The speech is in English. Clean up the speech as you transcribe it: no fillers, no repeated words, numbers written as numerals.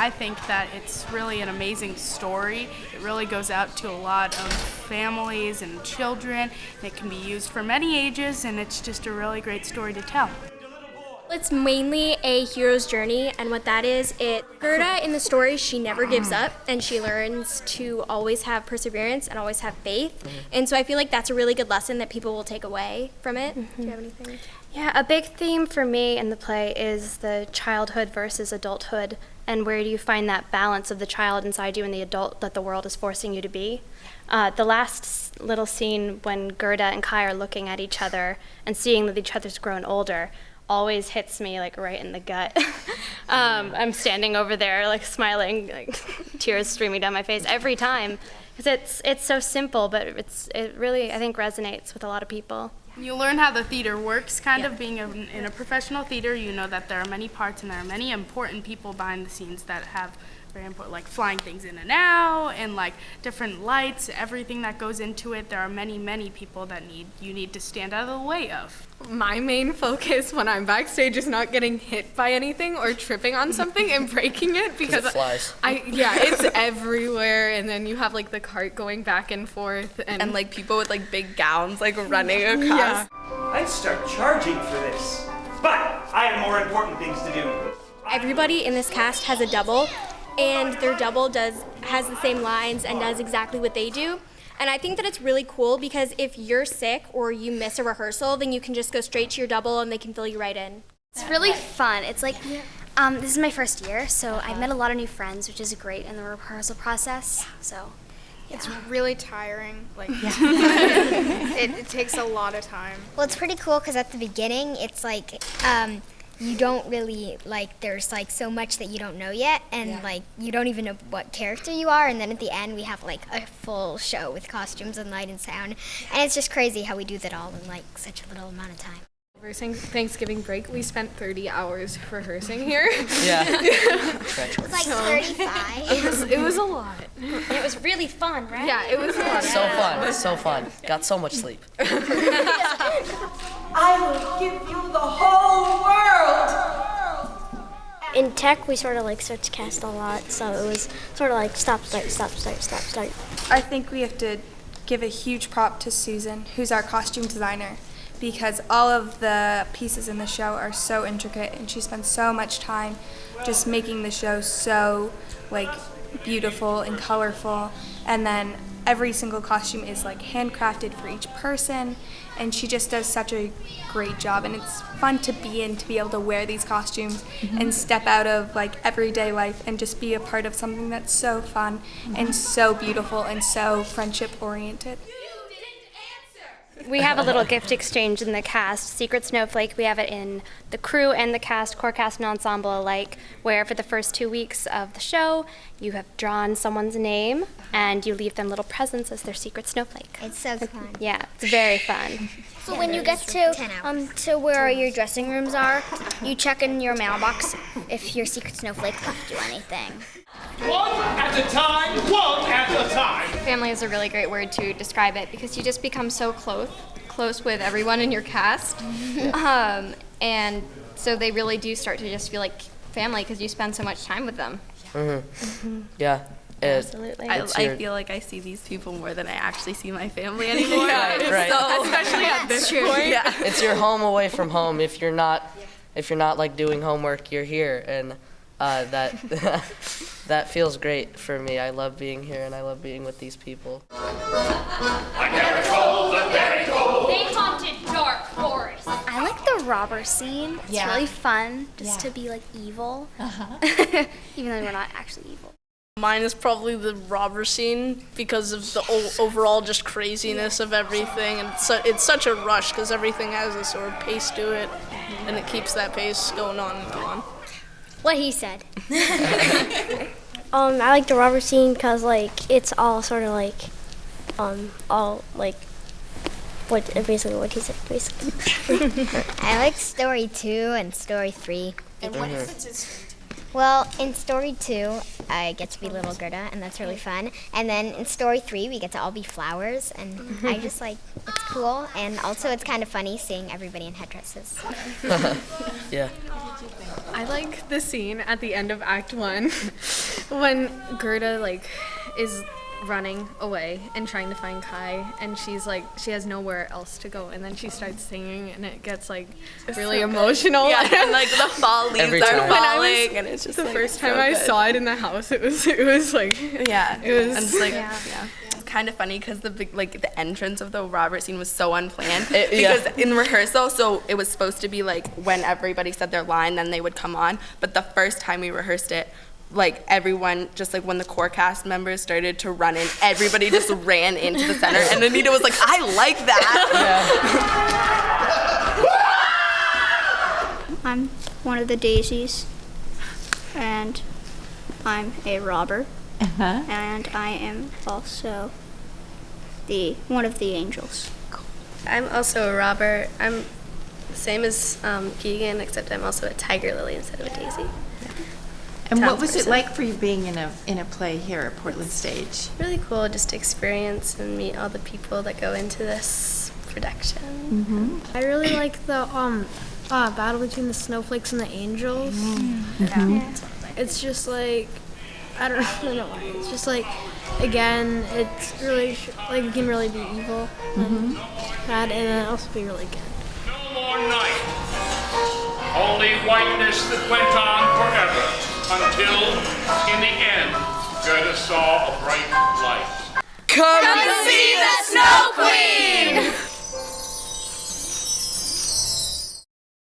I think that it's really an amazing story. It really goes out to a lot of families and children. It can be used for many ages, and it's just a really great story to tell. It's mainly a hero's journey, and what that is, Gerda in the story, she never gives up, and she learns to always have perseverance and always have faith. And so I feel like that's a really good lesson that people will take away from it. Do you have anything? Yeah, a big theme for me in the play is the childhood versus adulthood, and where do you find that balance of the child inside you and the adult that the world is forcing you to be. The last little scene when Gerda and Kai are looking at each other and seeing that each other's grown older always hits me like right in the gut. I'm standing over there like smiling, like tears streaming down my face every time, because it's so simple, but it really, I think, resonates with a lot of people. You learn how the theater works, kind of being in a professional theater. You know that there are many parts and there are many important people behind the scenes that have very important, like flying things in and out and like different lights, everything that goes into it. There are many people that you need to stand out of the way of. My main focus when I'm backstage is not getting hit by anything or tripping on something and breaking it, because it flies. It's everywhere, and then you have like the cart going back and forth and like people with like big gowns like running across. Yeah. I'd start charging for this, but I have more important things to do. Everybody in this cast has a double, and their double has the same lines and does exactly what they do. And I think that it's really cool because if you're sick or you miss a rehearsal, then you can just go straight to your double and they can fill you right in. It's really fun. It's like, this is my first year, so I've met a lot of new friends, which is great in the rehearsal process. So, yeah. It's really tiring. Like, it takes a lot of time. Well, it's pretty cool because at the beginning, it's like, you don't really, like, there's, like, so much that you don't know yet, and, like, you don't even know what character you are, and then at the end, we have, like, a full show with costumes and light and sound, and it's just crazy how we do that all in, like, such a little amount of time. Rehearsing Thanksgiving break, we spent 30 hours rehearsing here. Yeah. It's like 35. It was a lot. And it was really fun, right? Yeah, it was a lot. So fun. Got so much sleep. I will give you the whole world. In tech, we sort of like switch cast a lot, so it was sort of like stop, start, stop, start, stop, start. I think we have to give a huge prop to Susan, who's our costume designer, because all of the pieces in the show are so intricate, and she spends so much time just making the show so like beautiful and colorful, and then every single costume is like handcrafted for each person, and she just does such a great job, and it's fun to be in, to be able to wear these costumes and step out of like everyday life and just be a part of something that's so fun and so beautiful and so friendship oriented. We have a little gift exchange in the cast. Secret Snowflake, we have it in the crew and the cast, core cast and ensemble alike, where for the first 2 weeks of the show, you have drawn someone's name and you leave them little presents as their secret snowflake. It's so fun. Yeah, it's very fun. So when you get to where your dressing rooms are, you check in your mailbox if your secret snowflake left you anything. One at a time, one at a time. Family is a really great word to describe it because you just become so close with everyone in your cast. And so they really do start to just feel like family because you spend so much time with them. Yeah. Absolutely. I feel like I see these people more than I actually see my family anymore. Right. So, especially at this point. Yeah. It's your home away from home. If you're not like doing homework, you're here, and that feels great for me. I love being here, and I love being with these people. They haunted dark forests. I like the robber scene. It's really fun just to be like evil, even though we're not actually evil. Mine is probably the robber scene because of the overall just craziness of everything, and it's such a rush because everything has a sort of pace to it, and it keeps that pace going on and on. What he said. I like the robber scene because like it's all sort of like, all like, basically what he said basically. I like story 2 and story 3. And what difference is Well, in story 2, I get to be little Gerda, and that's really fun. And then in story 3, we get to all be flowers, and I just like, it's cool. And also it's kind of funny seeing everybody in headdresses. Yeah. I like the scene at the end of Act 1 when Gerda like is running away and trying to find Kai, and she's like, she has nowhere else to go, and then she starts singing, and it gets like really emotional. Yeah, and like the fall leaves Every are time. falling, and it's just The like, first so time I good. saw it in the house, it was like, Yeah, it was and it's like, Yeah. It's kind of funny because the entrance of the Robert scene was so unplanned. Yeah. Because in rehearsal, so it was supposed to be like when everybody said their line, then they would come on. But the first time we rehearsed it, like everyone, just like when the core cast members started to run in, everybody just ran into the center, and Anita was like, "I like that." I'm one of the daisies, and I'm a robber, and I am also one of the angels. I'm also a robber. I'm the same as Keegan, except I'm also a tiger lily instead of a daisy. And Town what was it person. like for you being in a play here at Portland Stage? Really cool just to experience and meet all the people that go into this production. I really like the battle between the snowflakes and the angels. It's just like, I don't really know why. It's just like, again, it's really like it can really be evil and bad, and then also be really good. No more night, only whiteness that went on forever, until, in the end, Gerda saw a bright light. Come see the Snow Queen!